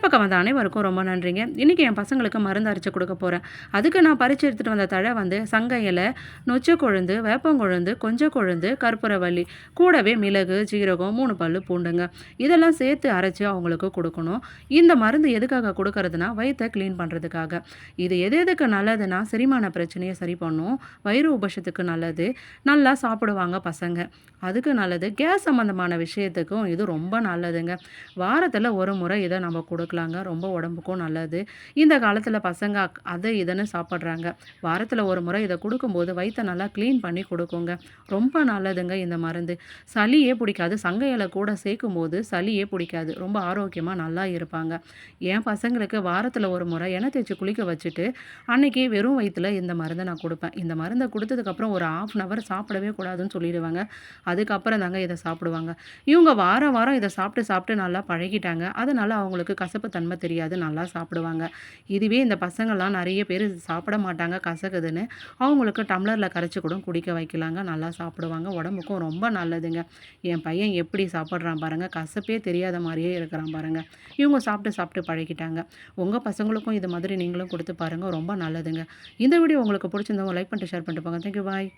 பக்கம் வந்த அனைவருக்கும் ரொம்ப நன்றிங்க. இன்றைக்கி என் பசங்களுக்கு மருந்து அரைச்சு கொடுக்க போகிறேன். அதுக்கு நான் பறித்து எடுத்துகிட்டு வந்த தழை வந்து சங்க இலை, நொச்சை கொழுந்து, வேப்பங்கொழுந்து, கொஞ்சம் கொழுந்து, கற்பூரவள்ளி, கூடவே மிளகு, ஜீரகம், 3 பல்லு பூண்டுங்க. இதெல்லாம் சேர்த்து அரைச்சி அவங்களுக்கு கொடுக்கணும். இந்த மருந்து எதுக்காக கொடுக்கறதுனா வயிற்றை க்ளீன் பண்ணுறதுக்காக. இது எது எதுக்கு நல்லதுன்னா செரிமான பிரச்சனையை சரி பண்ணும், வயிறு உபசத்துக்கு நல்லது, நல்லா சாப்பிடுவாங்க பசங்க, அதுக்கு நல்லது. கேஸ் சம்மந்தமான விஷயத்துக்கும் இது ரொம்ப நல்லதுங்க. வாரத்தில் ஒரு முறை இதை நம்ம கொடுக்கலாங்க. ரொம்ப உடம்புக்கும் நல்லது. இந்த காலத்தில் பசங்க அதை இதுன்னு சாப்பிட்றாங்க. வாரத்தில் ஒரு முறை இதை கொடுக்கும்போது வயிற்றை நல்லா க்ளீன் பண்ணி கொடுக்குங்க. ரொம்ப நல்லதுங்க இந்த மருந்து. சளியே பிடிக்காது. சங்க இலை கூட சேர்க்கும்போது சளியே பிடிக்காது. ரொம்ப ஆரோக்கியமாக நல்லா இருப்பாங்க. என் பசங்களுக்கு வாரத்தில் ஒரு முறை எண்ணெய் தேய்ச்சி குளிக்க வச்சுட்டு அன்னைக்கு வெறும் வயிற்றில் இந்த மருந்தை நான் கொடுப்பேன். இந்த மருந்தை கொடுத்ததுக்கப்புறம் ஒரு 1/2 hour சாப்பிடவே கூடாதுன்னு சொல்லிடுவாங்க. அதுக்கப்புறம் தாங்க இதை சாப்பிடுவாங்க. இவங்க வாரம் வாரம் இதை சாப்பிட்டு சாப்பிட்டு நல்லா பழகிட்டாங்க. அதனால் அவங்களுக்கு கசப்பு தன்மை தெரியாது, நல்லா சாப்பிடுவாங்க. இதுவே இந்த பசங்கள்லாம் நிறைய பேர் சாப்பிட மாட்டாங்க கசக்குதுன்னு, அவங்களுக்கு டம்ளரில் கரைச்சி கூட குடிக்க வைக்கலாங்க. நல்லா சாப்பிடுவாங்க. உடம்புக்கும் ரொம்ப நல்லதுங்க. என் பையன் எப்படி சாப்பிட்றான் பாருங்கள், கசப்பே தெரியாத மாதிரியே இருக்கிறான் பாருங்கள். இவங்க சாப்பிட்டு சாப்பிட்டு பழகிட்டாங்க. உங்கள் பசங்களுக்கும் இது மாதிரி நீங்களும் கொடுத்து பாருங்கள், ரொம்ப நல்லதுங்க. இந்த வீடியோ உங்களுக்கு பிடிச்சிருந்தவங்க லைக் பண்ணிட்டு ஷேர் பண்ணிட்டு போங்க. தேங்க்யூ, பாய்.